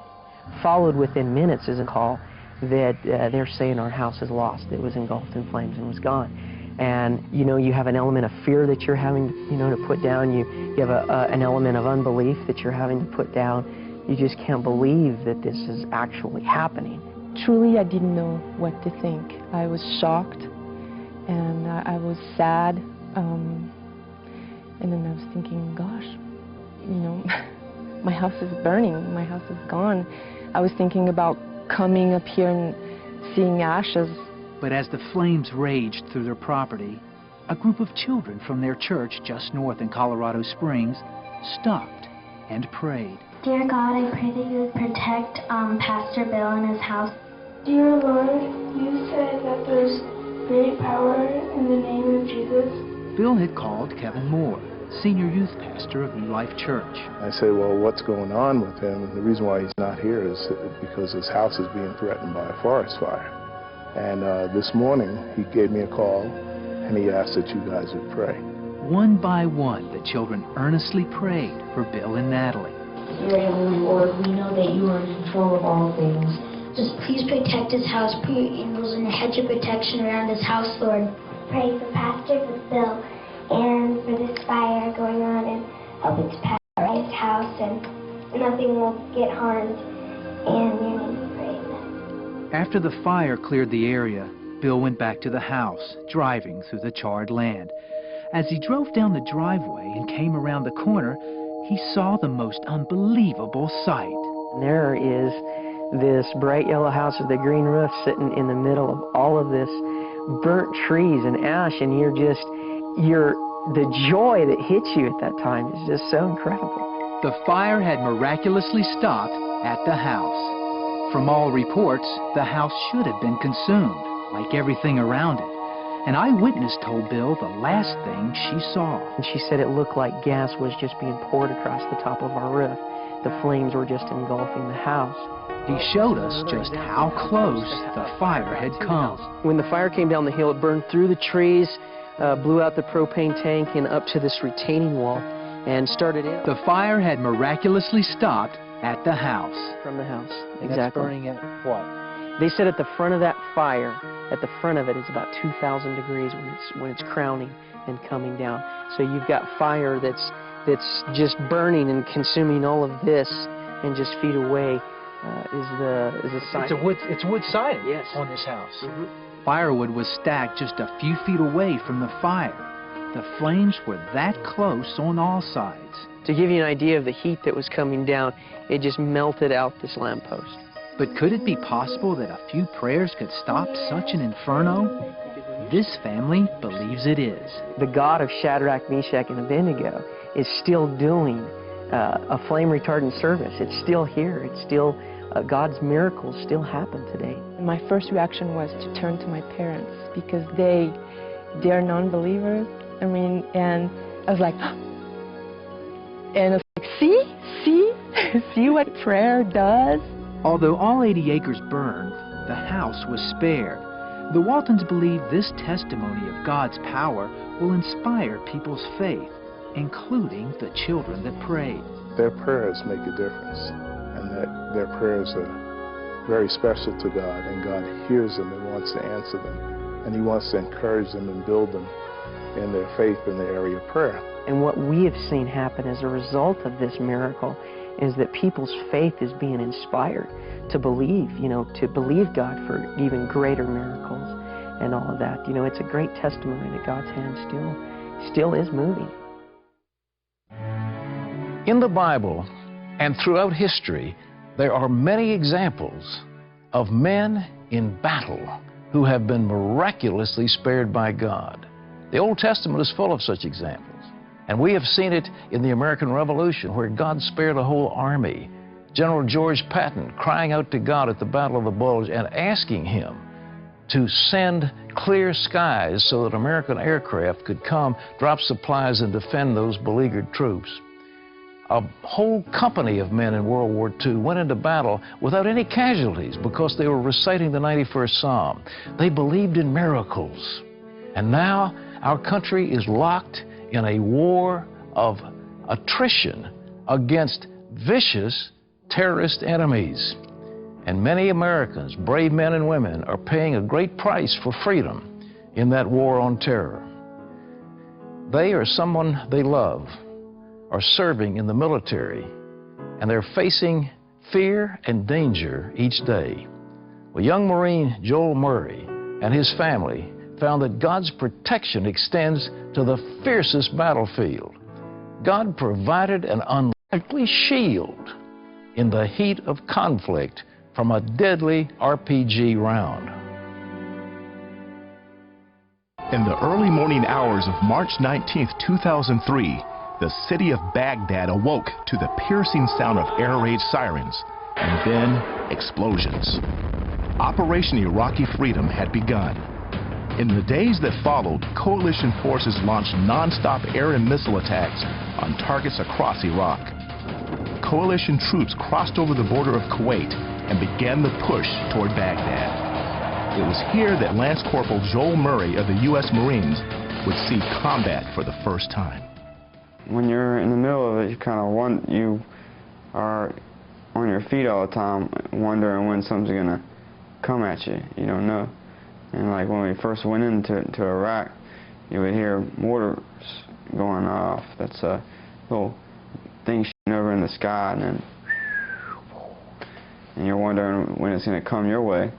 Followed within minutes is a call that they're saying our house is lost. It was engulfed in flames and was gone. And you have an element of fear that you're having to put down. You have an element of unbelief that you're having to put down. You just can't believe that this is actually happening. Truly, I didn't know what to think. I was shocked, and I was sad, and then I was thinking, gosh, my house is burning, my house is gone. I was thinking about coming up here and seeing ashes. But as the flames raged through their property, a group of children from their church just north in Colorado Springs stopped and prayed. Dear God, I pray that you would protect Pastor Bill and his house. Dear Lord, you said that there's great power in the name of Jesus. Bill had called Kevin Moore, senior youth pastor of New Life Church. I say, well, what's going on with him? And the reason why he's not here is because his house is being threatened by a forest fire. And this morning, he gave me a call, and he asked that you guys would pray. One by one, the children earnestly prayed for Bill and Natalie. Dear Heavenly Lord, we know that you are in control of all things. Just please protect his house. Put your angels and a hedge of protection around his house, Lord. Pray for Pastor Bill and for this fire going on, and help it to pass by his house, and nothing will get harmed. And your name we pray. After the fire cleared the area, Bill went back to the house, driving through the charred land. As he drove down the driveway and came around the corner, he saw the most unbelievable sight. There is this bright yellow house with a green roof sitting in the middle of all of this burnt trees and ash, and the joy that hits you at that time is just so incredible. The fire had miraculously stopped at the house. From all reports, the house should have been consumed, like everything around it. An eyewitness told Bill the last thing she saw. And she said it looked like gas was just being poured across the top of our roof. The flames were just engulfing the house. He showed us just how close the fire had come. When the fire came down the hill, it burned through the trees, blew out the propane tank and up to this retaining wall. and started in. The fire had miraculously stopped at the house. From the house, And exactly. that's burning at what? They said at the front of that fire, at the front of it is about 2,000 degrees when it's crowning and coming down. So you've got fire that's just burning and consuming all of this, and just feet away is the sign. It's wood siding, yes, on this house. Mm-hmm. Firewood was stacked just a few feet away from the fire. The flames were that close on all sides. To give you an idea of the heat that was coming down, it just melted out this lamppost. But could it be possible that a few prayers could stop such an inferno? This family believes it is. The God of Shadrach, Meshach, and Abednego is still doing a flame retardant service. It's still here. It's still, God's miracles still happen today. My first reaction was to turn to my parents because they are non-believers. I mean, and I was like, and I was like, see what prayer does? Although all 80 acres burned, the house was spared. The Waltons believe this testimony of God's power will inspire people's faith, including the children that prayed. Their prayers make a difference, and that their prayers are very special to God, and God hears them and wants to answer them, and He wants to encourage them and build them in their faith in the area of prayer. And what we have seen happen as a result of this miracle is that people's faith is being inspired to believe, to believe God for even greater miracles and all of that. It's a great testimony that God's hand still is moving. In the Bible and throughout history, there are many examples of men in battle who have been miraculously spared by God. The Old Testament is full of such examples. And we have seen it in the American Revolution, where God spared a whole army. General George Patton crying out to God at the Battle of the Bulge and asking Him to send clear skies so that American aircraft could come, drop supplies, and defend those beleaguered troops. A whole company of men in World War II went into battle without any casualties because they were reciting the 91st Psalm. They believed in miracles. And now our country is locked in a war of attrition against vicious terrorist enemies. And many Americans, brave men and women, are paying a great price for freedom in that war on terror. They or someone they love are serving in the military, and they're facing fear and danger each day. Well, young Marine Joel Murray and his family found that God's protection extends to the fiercest battlefield. God provided an unlikely shield in the heat of conflict from a deadly RPG round. In the early morning hours of March 19, 2003, the city of Baghdad awoke to the piercing sound of air raid sirens and then explosions. Operation Iraqi Freedom had begun. In the days that followed, coalition forces launched non-stop air and missile attacks on targets across Iraq. Coalition troops crossed over the border of Kuwait and began the push toward Baghdad. It was here that Lance Corporal Joel Murray of the U.S. Marines would see combat for the first time. When you're in the middle of it, you are on your feet all the time, wondering when something's gonna come at you. You don't know. And like when we first went into Iraq, you would hear mortars going off. That's a little thing shooting over in the sky, and you're wondering when it's going to come your way.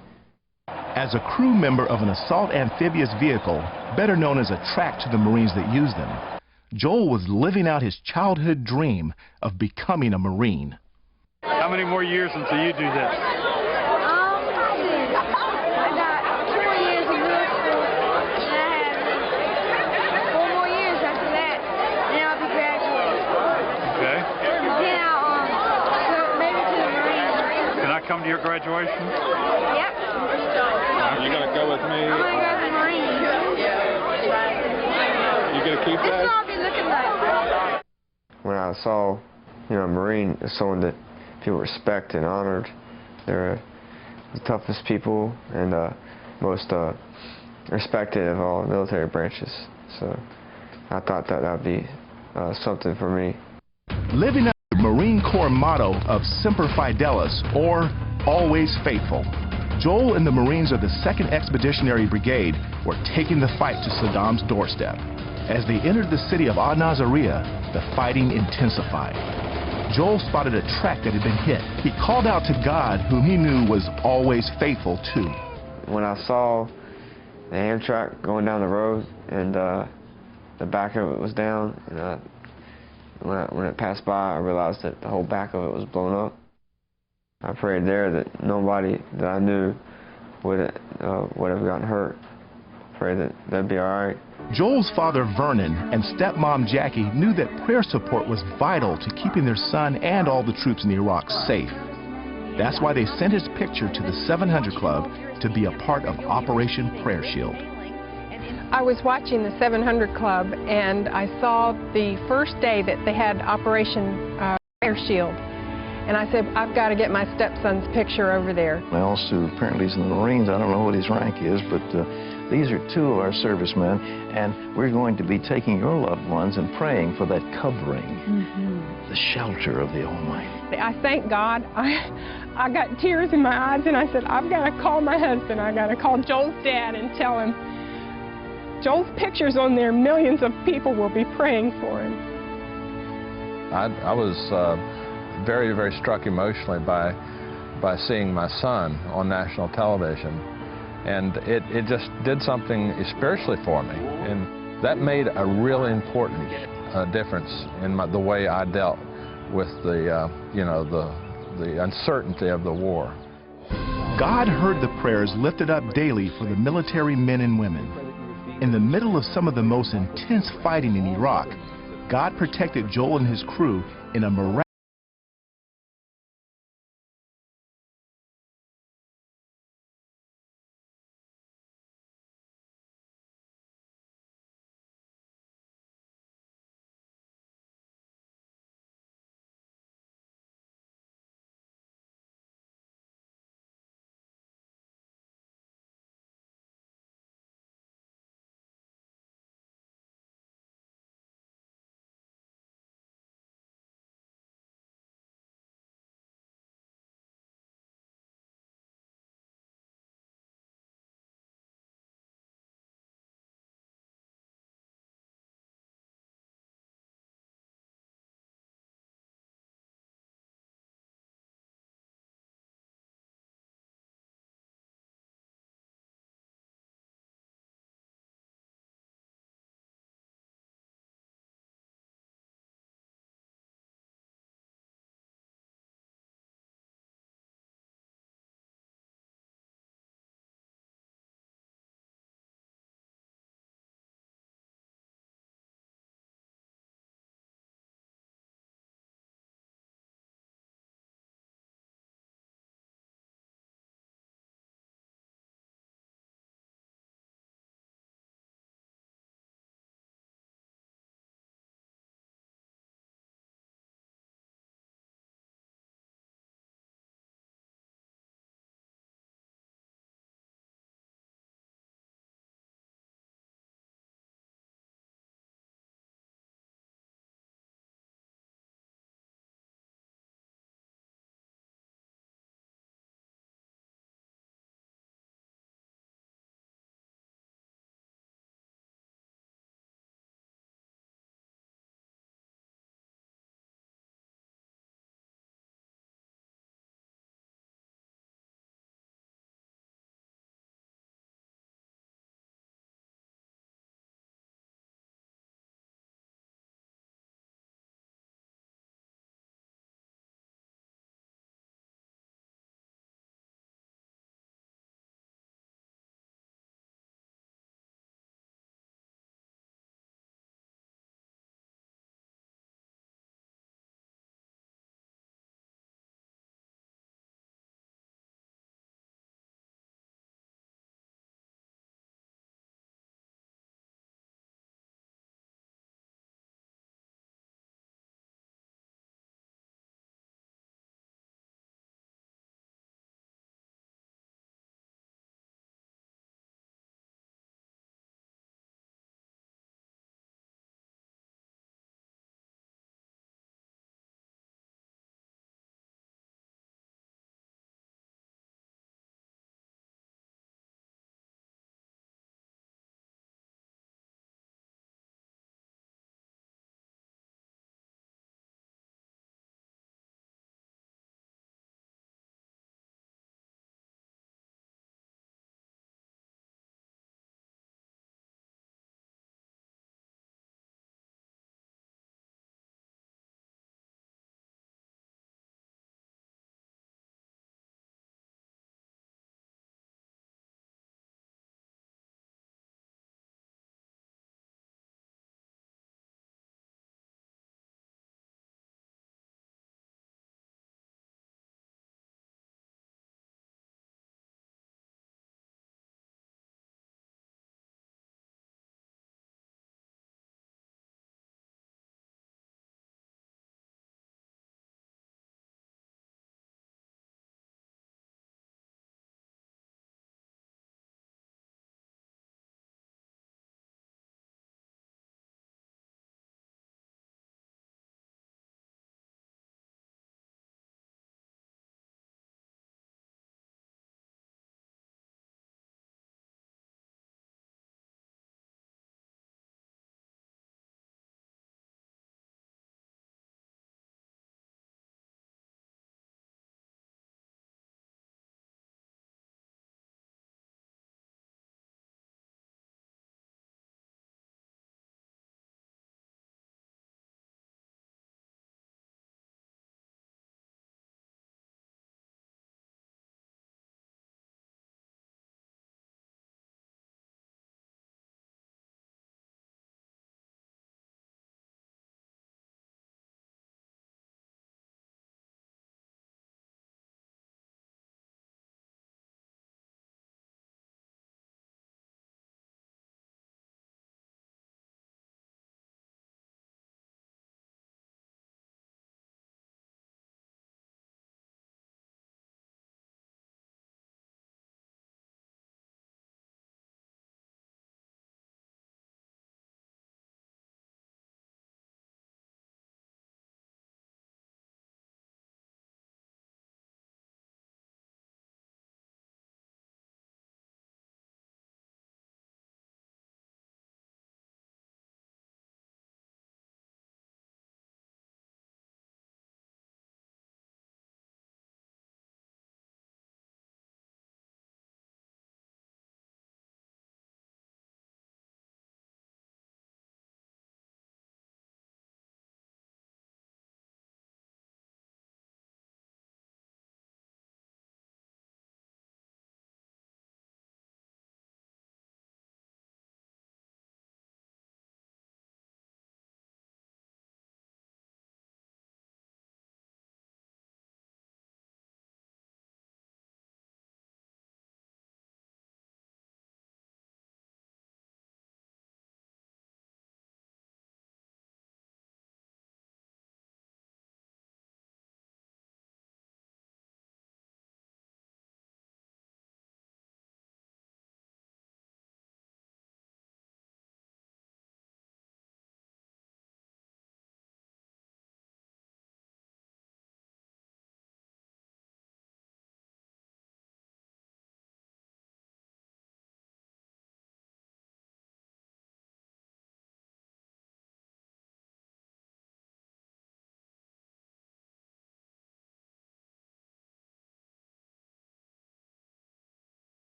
As a crew member of an assault amphibious vehicle, better known as a track to the Marines that use them, Joel was living out his childhood dream of becoming a Marine. How many more years until you do this? Come to your graduation? Yep. You're going to go with me? I'm going to go with the Marines. You going to keep that? That's what I'll be looking like. When I saw, a Marine as someone that people respect and honored, they're the toughest people and most respected of all military branches. So I thought that would be something for me. Living up the Marine Corps motto of Semper Fidelis, or always faithful, Joel and the Marines of the 2nd Expeditionary Brigade were taking the fight to Saddam's doorstep. As they entered the city of Al-Naziriyah, the fighting intensified. Joel spotted a track that had been hit. He called out to God, whom he knew was always faithful too. When I saw the Amtrak going down the road and the back of it was down, and when it passed by, I realized that the whole back of it was blown up. I prayed there that nobody that I knew would have gotten hurt. I prayed that they'd be all right. Joel's father, Vernon, and stepmom, Jackie, knew that prayer support was vital to keeping their son and all the troops in Iraq safe. That's why they sent his picture to the 700 Club to be a part of Operation Prayer Shield. I was watching the 700 Club, and I saw the first day that they had Operation Prayer Shield. And I said, I've got to get my stepson's picture over there. Else, who apparently is in the Marines, I don't know what his rank is, but these are 2 of our servicemen, and we're going to be taking your loved ones and praying for that covering, the shelter of the Almighty. I thank God. I got tears in my eyes, and I said, I've got to call my husband. I've got to call Joel's dad and tell him, Joel's picture's on there. Millions of people will be praying for him. I was very, very struck emotionally by seeing my son on national television, and it just did something spiritually for me, and that made a really important difference in the way I dealt with the uncertainty of the war. God heard the prayers lifted up daily for the military men and women. In the middle of some of the most intense fighting in Iraq, God protected Joel and his crew in a miraculous